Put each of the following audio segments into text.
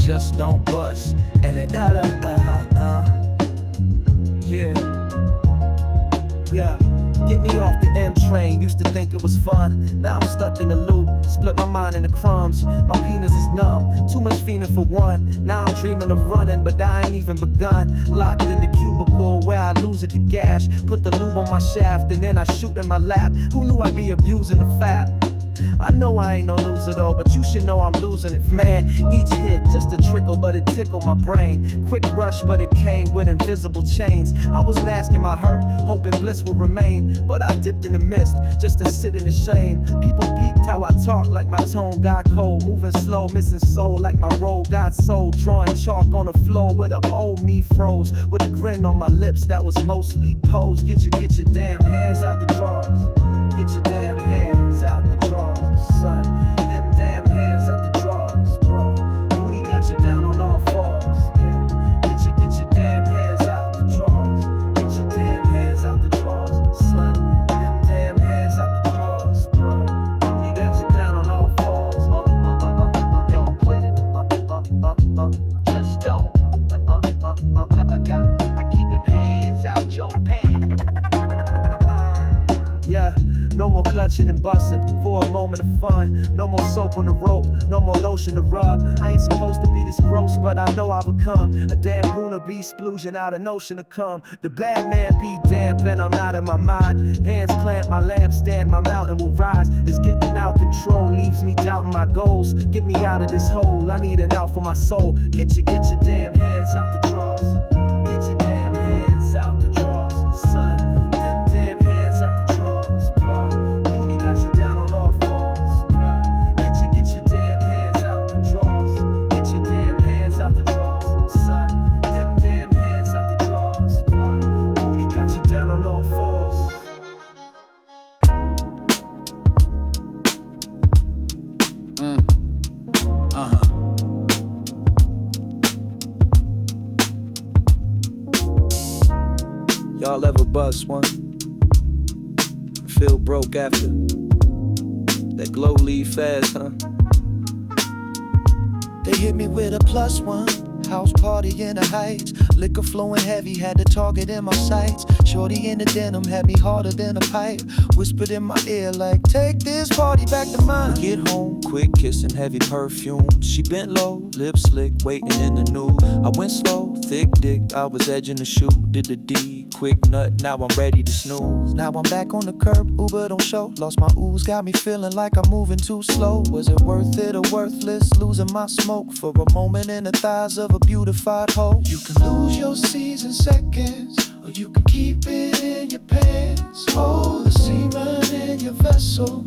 just don't bust. And it yeah. Yeah, get me off the M train, used to think it was fun. Now I'm stuck in the loop, split my mind into crumbs. My penis is numb, too much fiending for one. Now I'm dreaming of running, but I ain't even begun. Locked in the cubicle where I lose it to gas. Put the lube on my shaft and then I shoot in my lap. Who knew I'd be abusing the fat? I know I ain't no loser though, but you should know I'm losing it, man. Each hit just a trickle, but it tickled my brain. Quick rush, but it came with invisible chains. I was masking my hurt, hoping bliss would remain, but I dipped in the mist just to sit in the shame. People peeped how I talk, like my tone got cold. Moving slow, missing soul, like my roll got sold. Drawing chalk on the floor where the old me froze, with a grin on my lips that was mostly posed. Get your damn hands out the drawers. Get your damn hands out the drawers, son. Them damn hands out the drawers, bro. We got you down on all fours. Yeah. Get your damn hands out the drawers. Get your damn hands out the drawers, son. Them damn hands out the drawers, bro. We got you down on all fours. Don't quit it. Just don't. I keep them hands out your pants. Yeah. No more clutching and busting for a moment of fun. No more soap on the rope, no more lotion to rub. I ain't supposed to be this gross, but I know I'll become a damn Luna bee splooging out an ocean to come. The bad man be damp and I'm out of my mind. Hands clamp my lampstand, my mountain will rise. It's getting out control, leaves me doubting my goals. Get me out of this hole, I need an out for my soul. Get your damn hands out the drawers. Get your damn hands out the drawers, son. Y'all ever bust one? Feel broke after? That glow leave fast, huh? They hit me with a +1. House party in the Heights. Liquor flowing heavy, had the target in my sights. Shorty in the denim had me harder than a pipe. Whispered in my ear like, take this party back to mine. Get home, quick kissing, heavy perfume. She bent low, lips slick, waiting in the nude. I went slow, thick dick, I was edging the shoe. Did the D, quick nut, now I'm ready to snooze. Now I'm back on the curb, Uber don't show. Lost my ooze, got me feeling like I'm moving too slow. Was it worth it or worthless? Losing my smoke for a moment in the thighs of a beautified hoe. You can lose your seeds in seconds, or you can keep it in your pants. Oh, the semen in your vessel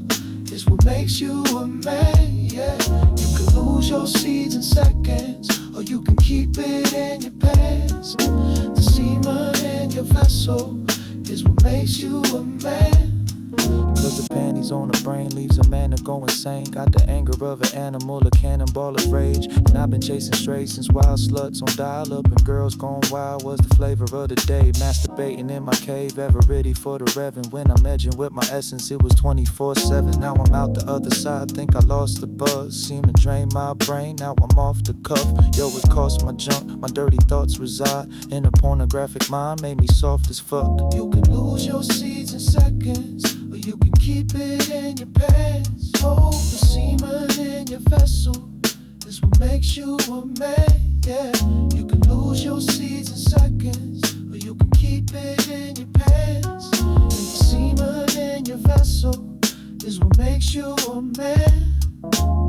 is what makes you a man, yeah. You can lose your seeds in seconds, or you can keep it in your pants. The semen in your vessel is what makes you a man. Cause the panties on the brain leaves a man to go insane. Got the anger of an animal, a cannonball of rage. And I've been chasing strays since wild sluts on dial up. And girls gone wild was the flavor of the day. Masturbating in my cave, ever ready for the revving. When I'm edging with my essence, it was 24/7. Now I'm out the other side, think I lost the buzz. Semen drain my brain, now I'm off the cuff. Yo, it cost my junk, my dirty thoughts reside in a pornographic mind, made me soft as fuck. You can lose your seeds in seconds, or you can keep it in your pants. Oh, the semen in your vessel is what makes you a man, yeah. You can lose your seeds in seconds, or you can keep it in your pants. And the semen in your vessel is what makes you a man.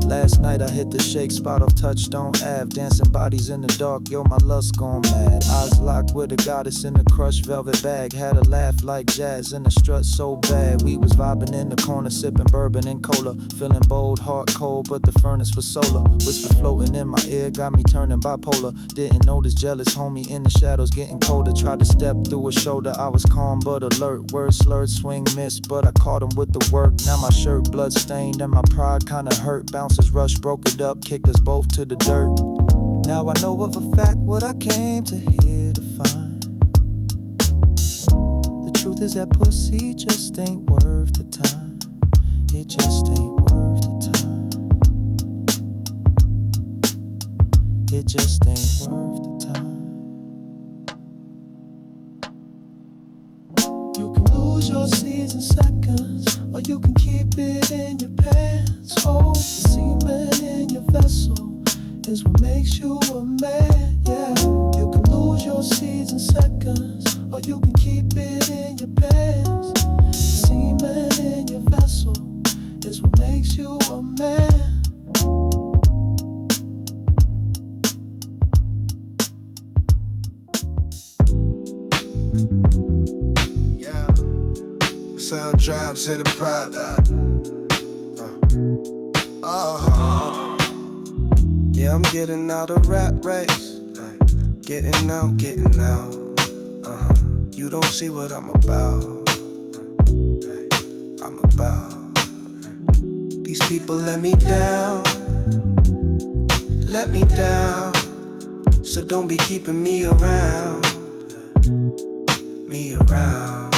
Last night I hit the shake spot off Touchstone Ave. Dancing bodies in the dark, yo, my lust gone mad. Eyes locked with a goddess in a crushed velvet bag. Had a laugh like jazz and a strut so bad. We was vibing in the corner, sipping bourbon and cola. Feeling bold, heart cold, but the furnace was solar. Whisper floating in my ear, got me turning bipolar. Didn't notice jealous homie in the shadows getting colder. Tried to step through a shoulder, I was calm but alert. Words slurred, swing missed, but I caught him with the work. Now my shirt blood stained and my pride kinda hurt. Bouncers rush, broke it up, kicked us both to the dirt. Now I know of a fact what I came to here to find. The truth is that pussy just ain't worth the time. It just ain't worth the time. it just ain't worth the time. You can lose your seeds in seconds, or you can keep it in your pants. Oh, the semen in your vessel is what makes you a man, yeah. You can lose your seeds in seconds, or you can keep it in your pants. The semen in your vessel is what makes you a man. Yeah, sound drives to the product. Yeah, I'm getting out of rat race. Getting out, getting out. You don't see what I'm about. I'm about. These people let me down. Let me down. So don't be keeping me around. Me around.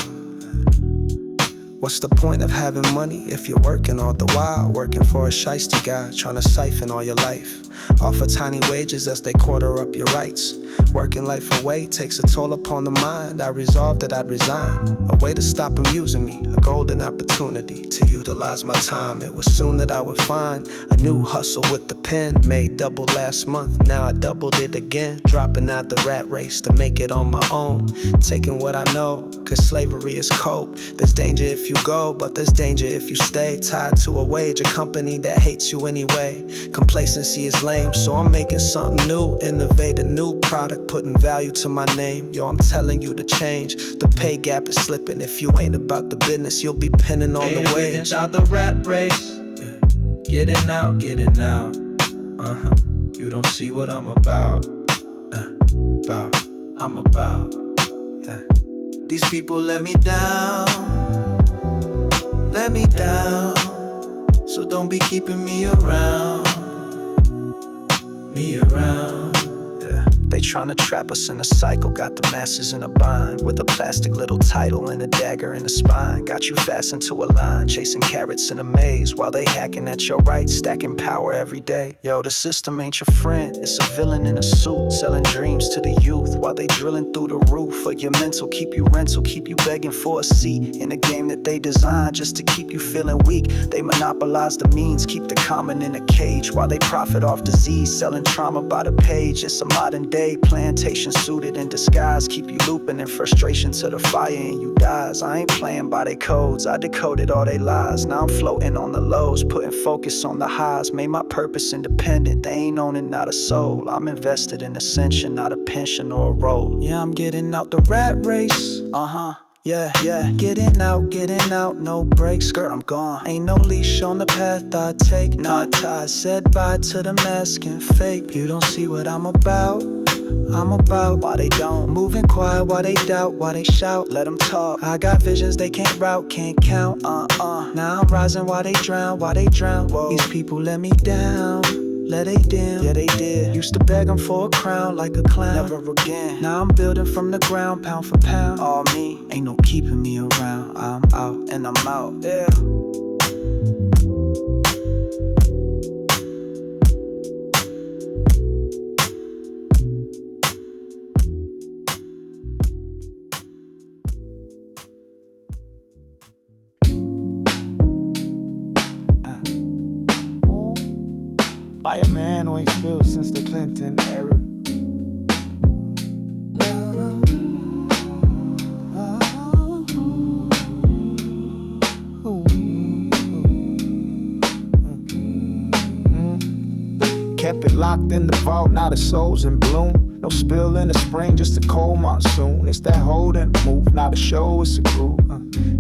What's the point of having money if you're working all the while? Working for a shiesty guy, trying to siphon all your life. Offer tiny wages as they quarter up your rights. Working life away takes a toll upon the mind. I resolved that I'd resign. A way to stop them using me. A golden opportunity to utilize my time. It was soon that I would find a new hustle with the pen. Made double last month, now I doubled it again. Dropping out the rat race to make it on my own. Taking what I know, cause slavery is cold. There's danger if you go, but there's danger if you stay. Tied to a wage, a company that hates you anyway. Complacency is lame, so I'm making something new. Innovate a new product, putting value to my name. Yo, I'm telling you to change. The pay gap is slipping. If you ain't about the business, you'll be penning on the wage. Getting out the rat race, getting out, getting out. You don't see what I'm about. I'm about. These people let me down. Let me down. So don't be keeping me around. Me around. They tryna trap us in a cycle, got the masses in a bind. With a plastic little title and a dagger in the spine. Got you fastened to a line, chasing carrots in a maze. While they hacking at your rights, stacking power every day. Yo, the system ain't your friend, it's a villain in a suit. Selling dreams to the youth, while they drilling through the roof. For your mental, keep you rental, keep you begging for a seat. In a game that they designed just to keep you feeling weak. They monopolize the means, keep the common in a cage. While they profit off disease, selling trauma by the page. It's a modern day plantation suited in disguise. Keep you looping in frustration to the fire and you dies. I ain't playing by they codes, I decoded all they lies. Now I'm floating on the lows, putting focus on the highs. Made my purpose independent, they ain't owning not a soul. I'm invested in ascension, not a pension or a role. Yeah, I'm getting out the rat race, yeah, getting out, no brakes, girl, I'm gone. Ain't no leash on the path I take, not tied. Said bye to the mask and fake. You don't see what I'm about. I'm about why they don't. Moving quiet while they doubt, while they shout, let them talk. I got visions they can't route, can't count, Now I'm rising while they drown, Whoa. These people let me down, let they dim, yeah they did. Used to beg them for a crown like a clown, never again. Now I'm building from the ground, pound for pound. All me, ain't no keeping me around. I'm out and I'm out, yeah. By a man always built since the Clinton era. Kept it locked in the vault, now the soul's in bloom. No spill in the spring, just a cold monsoon. It's that hold and move, now the show is a groove.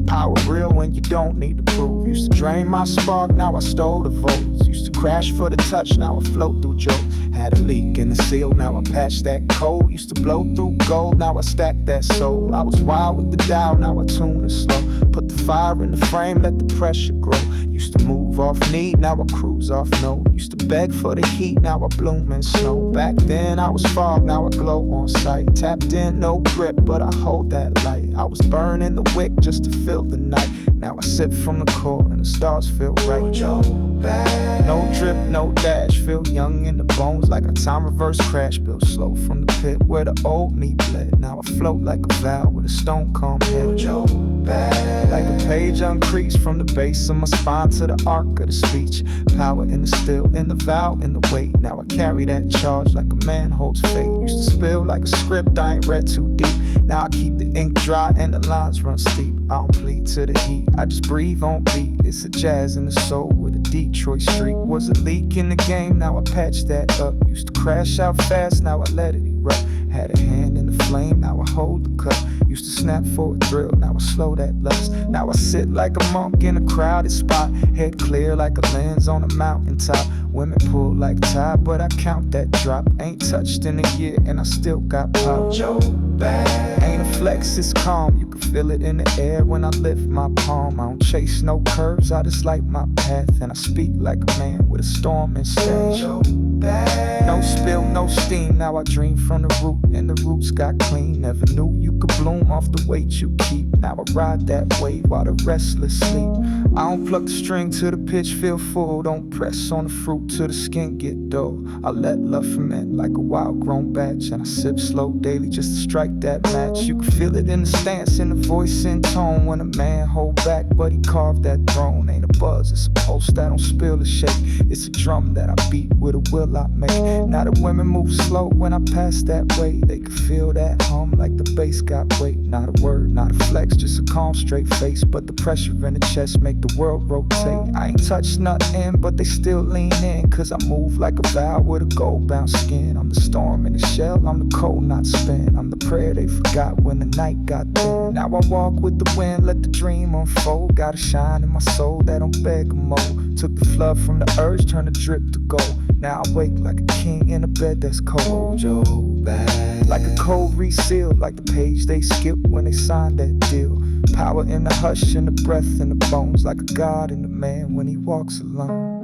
Power real when you don't need to prove. Used to drain my spark, now I stole the votes. Used to crash for the touch, now I float through jokes. Had a leak in the seal, now I patch that code. Used to blow through gold, now I stack that soul. I was wild with the dial, now I tune it slow. Put the fire in the frame, let the pressure grow. Used to move off need, now I cruise off no. Used to beg for the heat, now I bloom in snow. Back then I was fog, now I glow on sight. Tapped in, no grip, but I hold that light. I was burning the wick just to fill the night. Now I sip from the core and the stars feel right. Mojo Back. No drip, no dash, feel young in the bones. flows like a time reverse crash, built slow from the pit where the old me bled. Now I float like a valve with a stone calm head. Mojo Back. Like a page uncreased from the base of my spine to the arc of the speech. Power in the still, in the vowel, in the weight. Now I carry that charge like a man holds fate. Used to spill like a script I ain't read too deep. Now I keep the ink dry and the lines run steep. I don't plead to the heat, I just breathe on beat. It's a jazz in the soul with a Detroit street. Was a leak in the game, now I patched that up. Used to crash out fast, now I let it erupt. Had a hand in the flame, now I hold the cup. Used to snap for a thrill, now I slow that lust. Now I sit like a monk in a crowded spot. Head clear like a lens on a mountaintop. Women pull like tide, but I count that drop. Ain't touched in a year and I still got pop. Mojo Back. Ain't a flex, it's calm. You can feel it in the air when I lift my palm. I don't chase no curves, I just light my path. And I speak like a man with a storm in stage. No spill, no steam. Now I dream from the root and the roots got clean. Never knew you could bloom off the weight you keep. Now I ride that wave while the restless sleep. I don't pluck the string till the pitch feel full. Don't press on the fruit till the skin get dull. I let love ferment like a wild grown batch. And I sip slow daily just to strike that match. You can feel it in the stance, in the voice and tone. When a man hold back, but he carved that throne. Ain't a buzz, it's a pulse that don't spill or shake. It's a drum that I beat with a will I make. Now the women move slow when I pass that way. They can feel that hum like the bass got weight. Not a word, not a flex, just a calm straight face. But the pressure in the chest make the world rotate. I ain't touched nothing, but they still lean in. Cause I move like a valve with a gold bound skin. I'm the storm in the shell, I'm the cold not spin. I'm the prayer they forgot when the night got thin. Now I walk with the wind, let the dream unfold. Got a shine in my soul that don't beg or mold. Took the flood from the urge, turned the drip to gold. Now I wake like a king in a bed that's cold. Mojo Back. Like a code resealed, like the page they skip when they signed that deal. Power in the hush and the breath in the bones. Like a god in the man when he walks alone.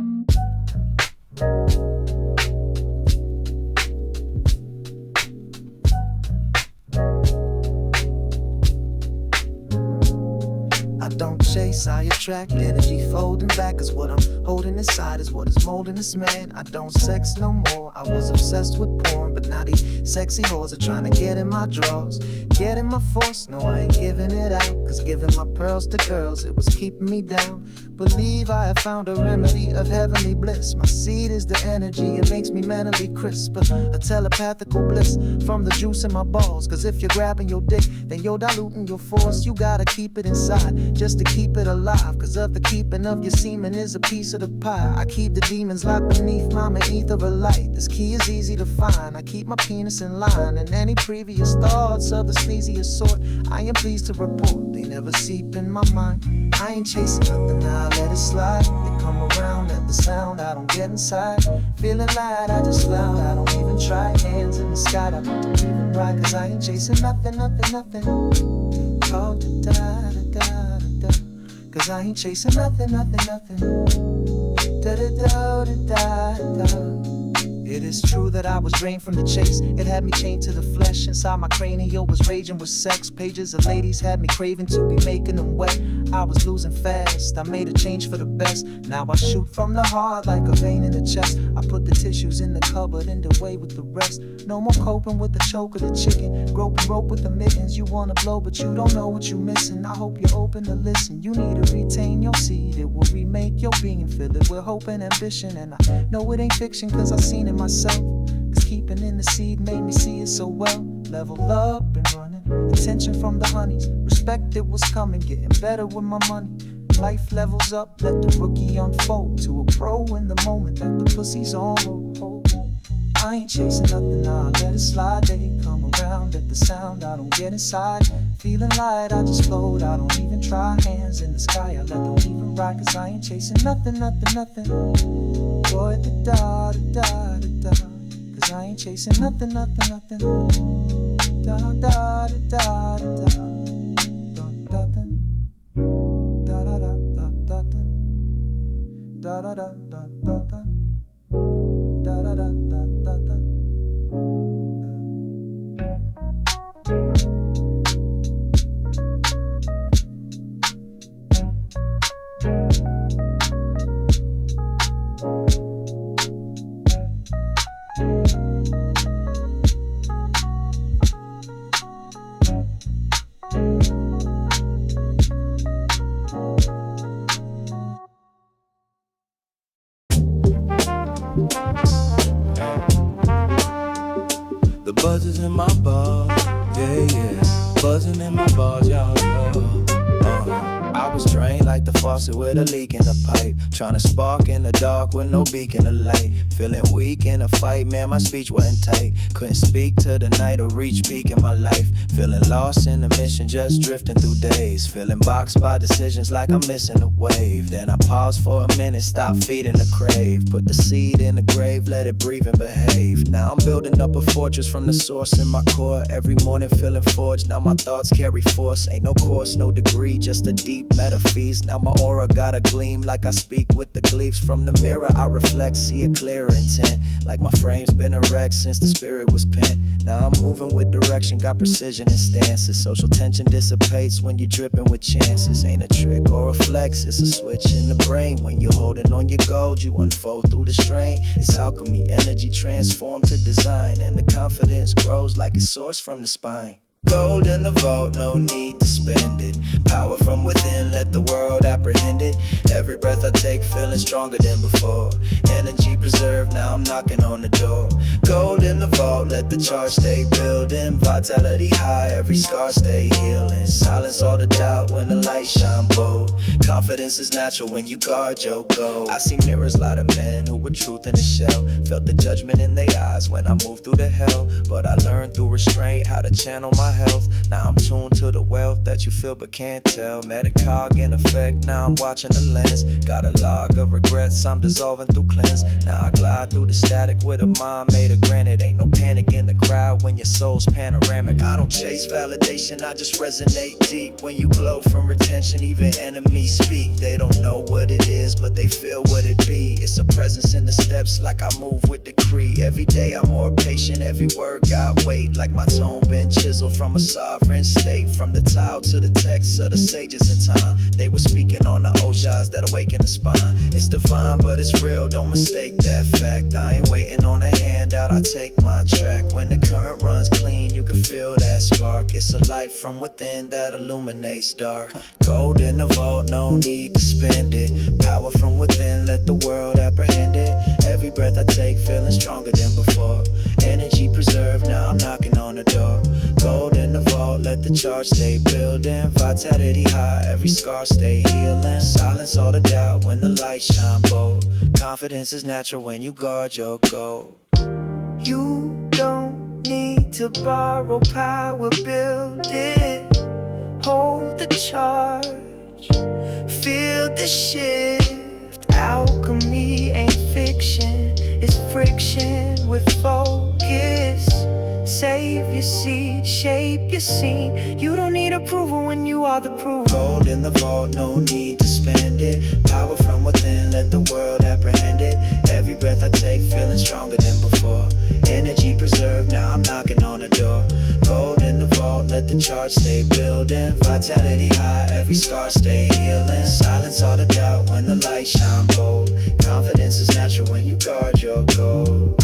Don't chase, I attract energy folding back. Cause what I'm holding inside is what is molding this man. I don't sex no more, I was obsessed with porn. But now these sexy hoes are trying to get in my drawers, get in my force, no I ain't giving it out. Cause giving my pearls to girls, it was keeping me down. Believe I have found a remedy of heavenly bliss. My seed is the energy, it makes me mentally crisp. A telepathical bliss from the juice in my balls. Cause if you're grabbing your dick, then you're diluting your force. You gotta keep it inside, just to keep it alive. Cause of the keeping of your semen is a piece of the pie. I keep the demons locked beneath my ether of light. This key is easy to find. I keep my penis in line. And any previous thoughts of the sleaziest sort, I am pleased to report they never seep in my mind. I ain't chasing nothing, I let it slide. They come around at the sound, I don't get inside. Feeling light, I just loud, I don't even try. Hands in the sky, I don't even ride. Cause I ain't chasing nothing, nothing, nothing. Oh, da da da da da. Cause I ain't chasing nothing, nothing, nothing. Da da da da da da. It is true that I was drained from the chase. It had me chained to the flesh. Inside my cranial was raging with sex. Pages of ladies had me craving to be making them wet. I was losing fast, I made a change for the best. Now I shoot from the heart like a vein in the chest. I put the tissues in the cupboard and away with the rest. No more coping with the choke of the chicken. Groping rope with the mittens. You wanna blow but you don't know what you missing. I hope you're open to listen. You need to retain your seed. It will remake your being. Fill it with hope and ambition. And I know it ain't fiction cause I've seen it myself. Cause keeping in the seed made me see it so well. Level up and running. Attention from the honeys. Respect it was coming. Getting better with my money. Life levels up. Let the rookie unfold to a pro in the moment that the pussy's on hold. I ain't chasing nothing, I let it slide. They come around at the sound, I don't get inside. Feeling light, I just float, I don't even try. Hands in the sky, I let them even ride. Cause I ain't chasing nothing, nothing, nothing. Boy, da da da da da. Cause I ain't chasing nothing, nothing, nothing. Da da da da da da. Da da da da da da. Da da da da da da. Da da da da da da. Buzzes in my balls, yeah, yeah. Buzzing in my balls, y'all. I was drained like the faucet with a leak in the pipe. Tryna spark in the dark with no beacon of light. Feeling weak in a fight, man, my speech wasn't tight. Couldn't speak to the night or reach peak in my life. Feeling lost in the mission, just drifting through days. Feeling boxed by decisions like I'm missing a wave. Then I pause for a minute, stop feeding the crave. Put the seed in the grave, let it breathe and behave. Now I'm building up a fortress from the source in my core. Every morning feeling forged, now my thoughts carry force. Ain't no course, no degree, just a deep metaphys. Now my aura got a gleam like I speak with the gleefs. From the mirror I reflect, see a clearer intent. Like my frame's been erect since the spirit was pent. Now I'm moving with direction, got precision and stances. Social tension dissipates when you're dripping with chances. Ain't a trick or a flex, it's a switch in the brain. When you're holding on your gold, you unfold through the strain. It's alchemy, energy transformed to design. And the confidence grows like it's sourced from the spine. Gold in the vault, no need to spend it. Power from within, let the world apprehend it. Every breath I take, feeling stronger than before. Energy preserved, now I'm knocking on the door. Gold in the vault, let the charge stay building. Vitality high, every scar stay healing. Silence all the doubt when the light shine bold. Confidence is natural when you guard your goal. I see mirrors, lot of men who were truth in a shell. Felt the judgment in their eyes when I moved through the hell. But I learned through restraint how to channel my health. Now I'm tuned to the wealth that you feel but can't tell. Metacog in effect, now I'm watching the lens. Got a log of regrets, I'm dissolving through cleanse. Now I glide through the static with a mind made of granite. Ain't no panic in the crowd when your soul's panoramic. I don't chase validation, I just resonate deep. When you glow from retention, even enemies speak. They don't know what it is, but they feel what it be. It's a presence in the steps like I move with decree. Every day I'm more patient, every word got weight. Like my tone been chiseled from a sovereign state. From the tile to the text of the sages in time. They were speaking on the ojas that awaken the spine. It's divine, but it's real, don't mistake that fact. I ain't waiting on a handout, I take my track. When the current runs clean, you can feel that spark. It's a light from within that illuminates dark. Gold in the vault, no need to spend it. Power from within, let the world apprehend it. Every breath I take, feeling stronger than before. Energy preserved, now I'm knocking on the door. Gold in the vault, let the charge stay building. Vitality high, every scar stay healing. Silence all the doubt when the light shine bold. Confidence is natural when you guard your goal. You don't need to borrow power, build it. Hold the charge, feel the shift. Alchemy ain't fiction, it's friction with focus. Save your seed, shape your scene. You don't need approval when you are the proof. Gold in the vault, no need to spend it. Power from within, let the world apprehend it. Every breath I take, feeling stronger than before. Energy preserved, now I'm knocking on the door. Gold in the vault, let the charge stay building. Vitality high, every scar stay healing. Silence all the doubt when the light shine bold. Confidence is natural when you guard your goal.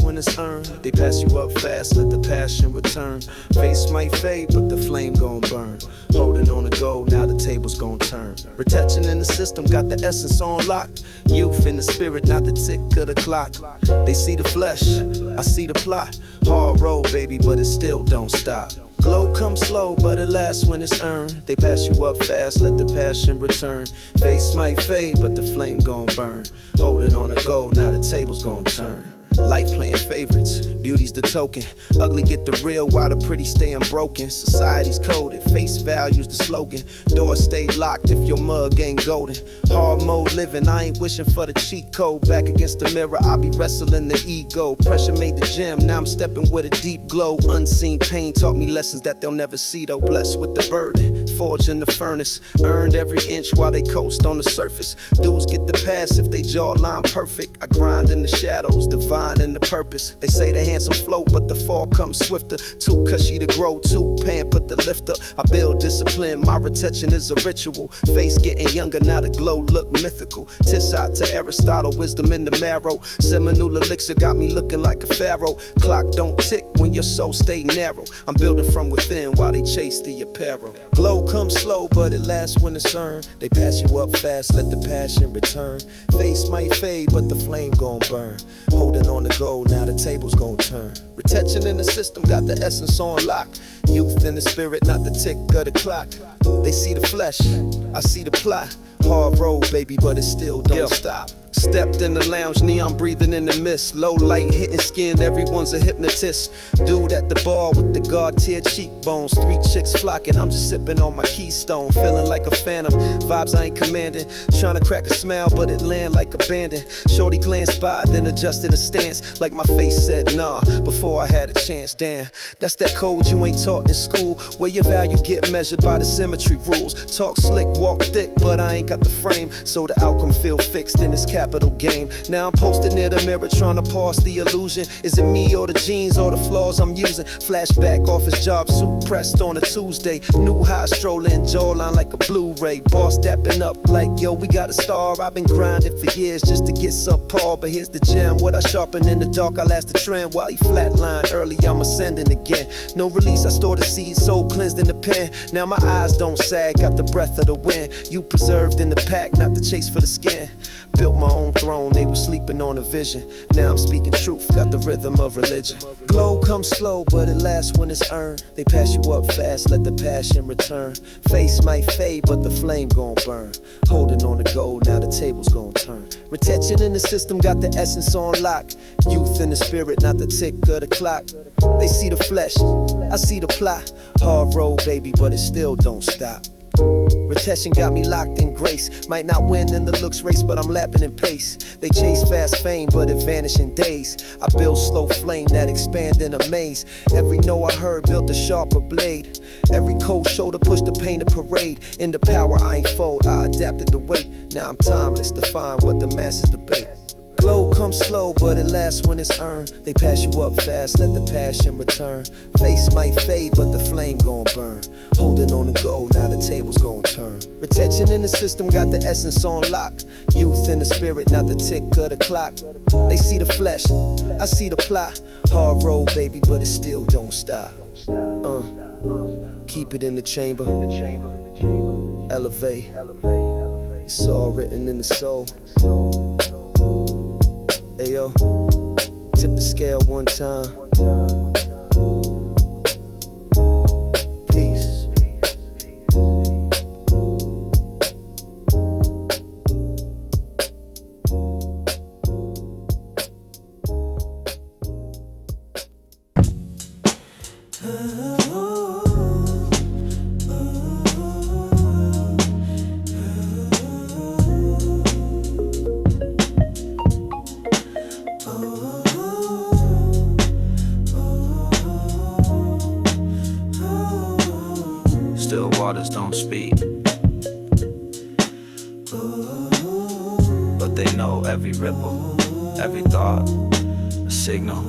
When it's earned, they pass you up fast, let the passion return. Face might fade, but the flame gon' burn. Holding on to gold, now the table's gon' turn. Protection in the system, got the essence on lock. Youth in the spirit, not the tick of the clock. They see the flesh, I see the plot. Hard road, baby, but it still don't stop. Glow comes slow, but it lasts when it's earned. They pass you up fast, let the passion return. Face might fade, but the flame gon' burn. Holding on to gold, now the table's gon' turn. Life playing favorites, beauty's the token. Ugly get the real while the pretty stay unbroken. Society's coded, face value's the slogan. Doors stay locked if your mug ain't golden. Hard mode living, I ain't wishing for the cheat code. Back against the mirror, I be wrestling the ego. Pressure made the gym, now I'm stepping with a deep glow. Unseen pain taught me lessons that they'll never see though. Blessed with the burden, forged in the furnace. Earned every inch while they coast on the surface. Dudes get the pass if they jawline perfect. I grind in the shadows, divine in the purpose. They say the handsome float, but the fall comes swifter. Too cushy to grow, too pampered to lift up. I build discipline, my retention is a ritual. Face getting younger, now the glow look mythical. Tis out to Aristotle, wisdom in the marrow. Seminole elixir got me looking like a pharaoh. Clock don't tick when your soul stay narrow. I'm building from within while they chase the apparel. Glow comes slow, but it lasts when it's earned. They pass you up fast, let the passion return. Face might fade, but the flame gon' burn. Holding on to gold, now the table's gon' turn. Retention in the system got the essence on lock. Youth in the spirit, not the tick of the clock. They see the flesh, I see the plot. Hard road, baby, but it still don't stop. Stepped in the lounge, neon breathing in the mist. Low light hitting skin, everyone's a hypnotist. Dude at the bar with the God-tier cheekbones. 3 chicks flocking, I'm just sipping on my keystone. Feeling like a phantom, vibes I ain't commanding. Trying to crack a smile, but it land like abandoned. Shorty glanced by, then adjusted a stance. Like my face said nah, before I had a chance. Damn, that's that code you ain't taught in school. Where your value get measured by the symmetry rules. Talk slick, walk thick, but I ain't got the frame. So the outcome feel fixed in this capital game. Now I'm posted near the mirror trying to parse the illusion. Is it me or the jeans or the flaws I'm using? Flashback office job, suit pressed on a Tuesday. New high strolling, jawline like a Blu-ray. Boss stepping up like, yo, we got a star. I've been grinding for years just to get subpar. But here's the gem, what I sharpen in the dark, I last the trend. While he flatline early, I'm ascending again. No release, I store the seed, soul cleansed in the pen. Now my eyes don't sag, got the breath of the wind. You preserved in the pack, not the chase for the skin. Built my own throne, they were sleeping on a vision. Now I'm speaking truth, got the rhythm of religion. Glow comes slow, but it lasts when it's earned. They pass you up fast, let the passion return. Face might fade, but the flame gon' burn. Holding on to gold, now the table's gon' turn. Retention in the system got the essence on lock. Youth in the spirit, not the tick of the clock. They see the flesh, I see the plot. Hard road, baby, but it still don't stop. Retention got me locked in grace. Might not win in the looks race, but I'm lapping in pace. They chase fast fame, but it vanish in days. I build slow flame that expand in a maze. Every no I heard built a sharper blade. Every cold shoulder pushed the pain to parade. In the power I ain't fold, I adapted the weight. Now I'm timeless to find what the masses debate. Glow comes slow, but it lasts when it's earned. They pass you up fast, let the passion return. Face might fade, but the flame gon' burn. Holding on to gold, now the table's gon' turn. Retention in the system got the essence on lock. Youth in the spirit, not the tick of the clock. They see the flesh, I see the plot. Hard road, baby, but it still don't stop. Keep it in the chamber. Elevate. It's all written in the soul. Hey yo, tip the scale one time. Peace. Still waters don't speak, but they know every ripple, every thought, a signal.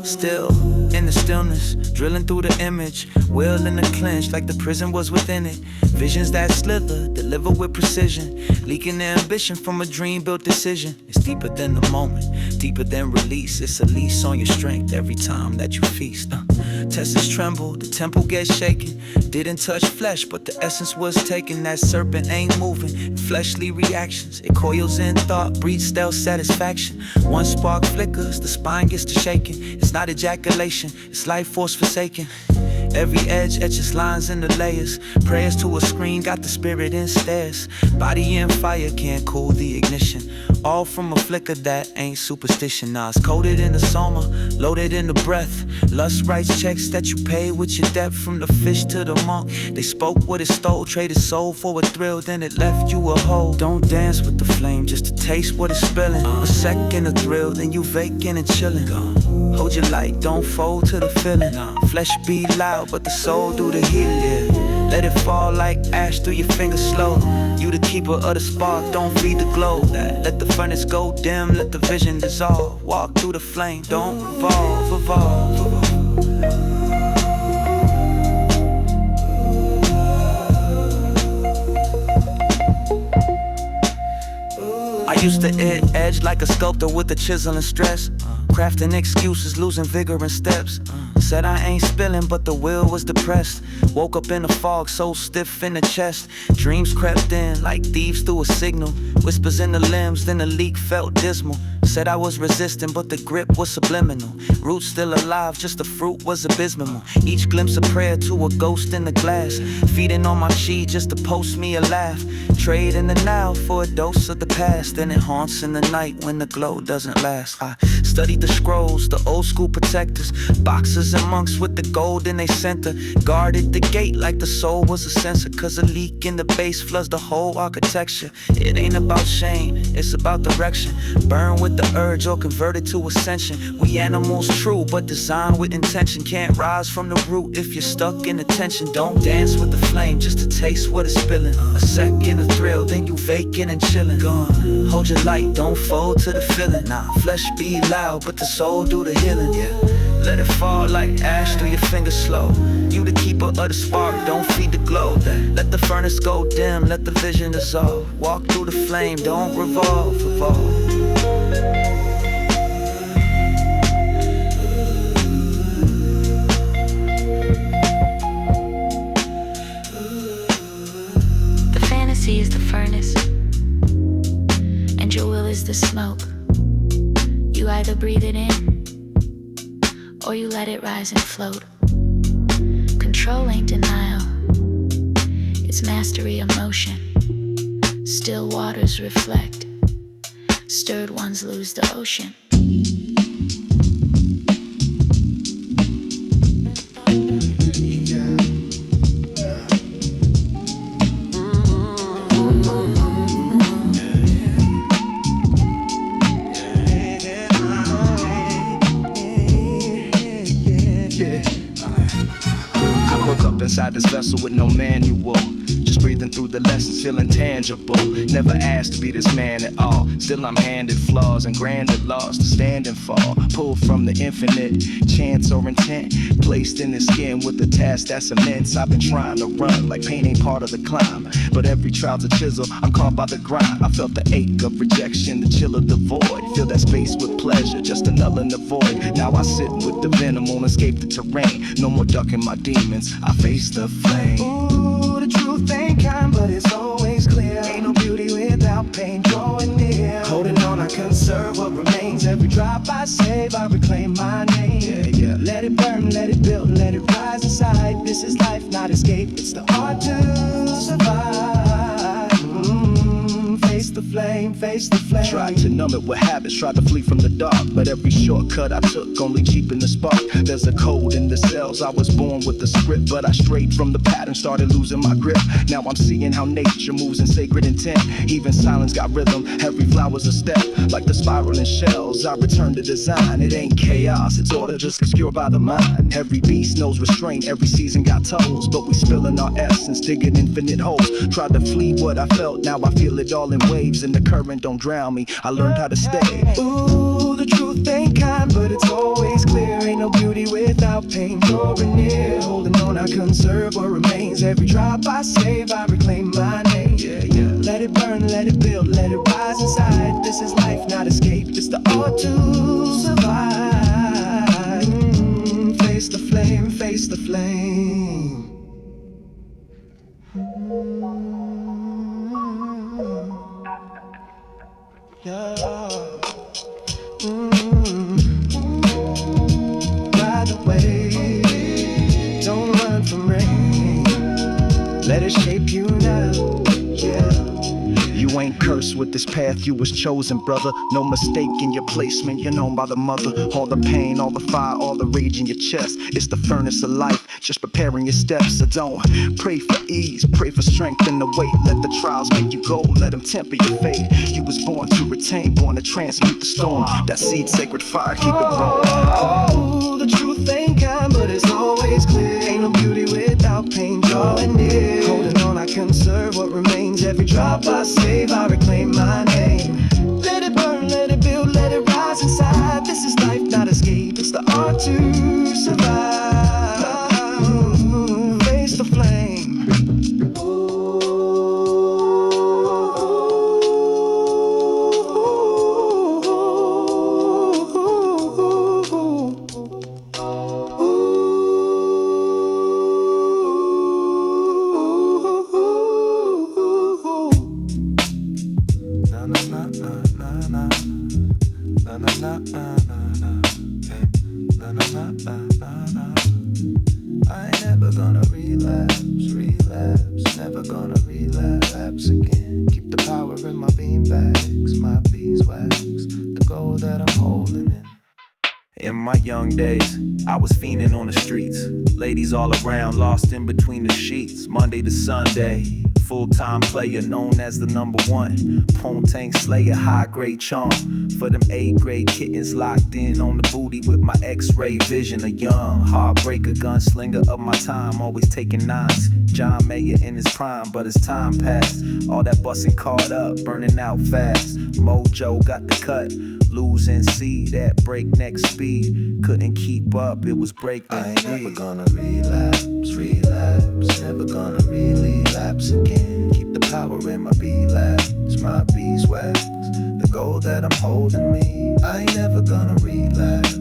Still in the stillness, drilling through the image, will in the clinch like the prison was within it. Visions that slither, deliver with precision, leaking the ambition from a dream-built decision. It's deeper than the moment, deeper than release. It's a lease on your strength every time that you feast. Tesses tremble, the temple gets shaken. Didn't touch flesh, but the essence was taken. That serpent ain't moving, fleshly reactions. It coils in thought, breeds stealth satisfaction. One spark flickers, the spine gets to shaking. It's not ejaculation, it's life force forsaken. Every edge etches lines in the layers. Prayers to a screen, got the spirit in stairs. Body in fire, can't cool the ignition. All from a flicker that ain't superstition. Nah, it's coded in the soma, loaded in the breath. Lust writes checks that you pay with your debt. From the fish to the monk, they spoke what it stole. Traded soul for a thrill, then it left you a hole. Don't dance with the flame just to taste what it's spilling. A second of thrill, then you vacant and chilling. Hold your light, don't fold to the feeling. Flesh be loud, but the soul do the healing. Yeah. Let it fall like ash through your fingers slow. You the keeper of the spark, don't feed the glow. Let the furnace go dim, let the vision dissolve. Walk through the flame, don't revolve, evolve. I used to edge like a sculptor with a chisel and stress. Crafting excuses, losing vigor and steps. Said I ain't spilling, but the will was depressed. Woke up in the fog, so stiff in the chest. Dreams crept in like thieves through a signal. Whispers in the limbs, then the leak felt dismal. Said I was resisting, but the grip was subliminal. Roots still alive, just the fruit was abysmal. Each glimpse of prayer to a ghost in the glass. Feeding on my chi just to post me a laugh. Trade in the now for a dose of the past. Then it haunts in the night when the glow doesn't last. I studied the scrolls, the old school protectors. Boxers and monks with the gold in their center. Guarded the gate like the soul was a sensor. Cause a leak in the base floods the whole architecture. It ain't about shame, it's about direction. Burn with the urge or converted to ascension. We animals true, but designed with intention. Can't rise from the root if you're stuck in attention. Don't dance with the flame just to taste what it's spilling. A second of thrill, then you vacant and chilling. Gone. Hold your light, don't fold to the feeling. Nah, flesh be loud, but the soul do the healing. Yeah. Let it fall like ash through your fingers slow. You the keeper of the spark, don't feed the glow. Let the furnace go dim, let the vision dissolve. Walk through the flame, don't revolve, evolve. The fantasy is the furnace, and your will is the smoke. You either breathe it in, or you let it rise and float. Control ain't denial, it's mastery of motion. Still waters reflect, stirred ones lose the ocean. Inside this vessel with no manual, just breathing through the lessons, feeling tangible. Never asked to be this man at all. Still I'm handed flaws and granted laws to stand and fall. Pulled from the infinite, chance or intent, placed in his skin with a task that's immense. I've been trying to run like pain ain't part of the climb, but every trial's a chisel, I'm caught by the grind. I felt the ache of rejection, the chill of the void. Fill that space with pleasure, just a null and the void. Now I sit with the venom, won't escape the terrain. No more ducking my demons, I face the flame. Ooh, the truth ain't kind, but it's always clear. Ain't no beauty without pain drawing near. Holding on, I conserve what remains. Every drop I save, I reclaim my name. Yeah. Let it burn, let it build, let it rise inside. This is life, not escape. It's the art to survive. Face the flame, face the flame. Tried to numb it with habits, tried to flee from the dark, but every shortcut I took only cheapened the spark. There's a code in the cells, I was born with the script, but I strayed from the pattern, started losing my grip. Now I'm seeing how nature moves in sacred intent. Even silence got rhythm, every flower's a step. Like the spiraling shells, I return to design. It ain't chaos, it's order just obscured by the mind. Every beast knows restraint, every season got toes, but we spilling our essence, digging infinite holes. Tried to flee what I felt, now I feel it all in waves, and the current don't drown me. I learned how to stay. Ooh, the truth ain't kind, but it's always clear. Ain't no beauty without pain drawing near. Holding on, I conserve what remains. Every drop I save, I reclaim my name. Yeah. Let it burn, let it build, let it rise inside. This is life, not escape. It's the art to survive. Face the flame, face the flame. Yeah. Ride the wave, don't run let it shape you now. Yeah. You ain't cursed with this path, you was chosen, brother. No mistake in your placement, you're known by the mother. All the pain, all the fire, all the rage in your chest. It's the furnace of life, just preparing your steps. So don't pray for ease, pray for strength in the weight. Let the trials make you go, let them temper your fate. You was born to retain, born to transmute the storm. That seed, sacred fire, keep it growing. Oh, the truth ain't kind, but it's always clear. Ain't no beauty without pain, drawing near. Holding on, I conserve what remains. Every drop I save, I reclaim my name. Let it burn, let it build, let it rise inside. This is life, not escape. It's the art to survive. Face the flame. I ain't never gonna relapse, never gonna relapse again. Keep the power in my beanbags, my beeswax, the gold that I'm holding in. In my young days, I was fiending on the streets. Ladies all around, lost in between the sheets. Monday to Sunday, full-time player known as the #1. Pong-tang slayer, high-grade charm. For them A-grade kittens locked in on the booty with my X-ray vision. A young heartbreaker, gunslinger of my time, always taking nines. John Mayer in his prime, but as time passed, all that busting caught up, burning out fast. Mojo got the cut, losing seed at breakneck speed. Couldn't keep up, it was breaking. I ain't never gonna relapse, never gonna relapse again. Keep the power in my B-labs, my beeswax, the gold that I'm holding me. I ain't never gonna relapse,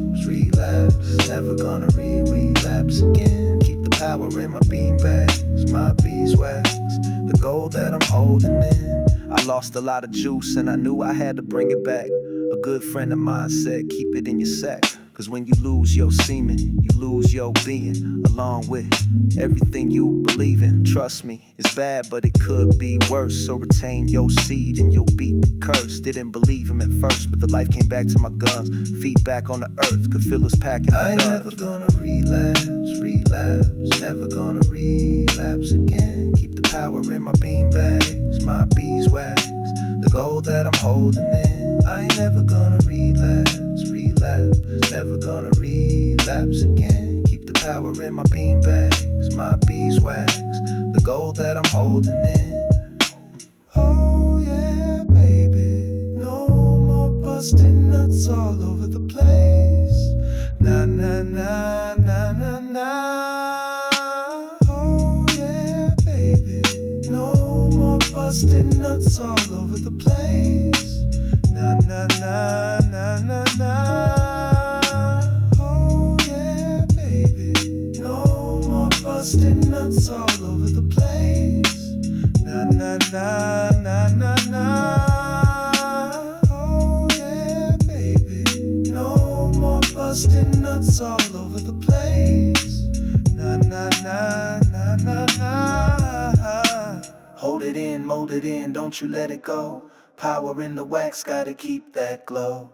never gonna relapse again. Keep the power in my beanbags, my beeswax, the gold that I'm holding in. I lost a lot of juice and I knew I had to bring it back. A good friend of mine said, keep it in your sack. Cause when you lose your semen, you lose your being, along with everything you believe in. Trust me, it's bad, but it could be worse. So retain your seed and you'll beat the curse. Didn't believe him at first, but the life came back to my guns. Feet back on the earth, could feel us packing. I ain't never gonna relapse, never gonna relapse again. Keep the power in my beanbags, my beeswax, the gold that I'm holding in. I ain't never gonna relapse, never gonna relapse again. Keep the power in my beanbags, my beeswax, the gold that I'm holding in. Oh yeah, baby, no more busting nuts all over the place. Na na na na na na. Oh yeah, baby, no more busting nuts all over the place. Na na na na na na. Oh yeah, baby, no more busting nuts all over the place. Na na na na na na. Oh yeah, baby, no more busting nuts all over the place. Na na na na na na. Hold it in, mold it in, don't you let it go. Power in the wax, gotta keep that glow.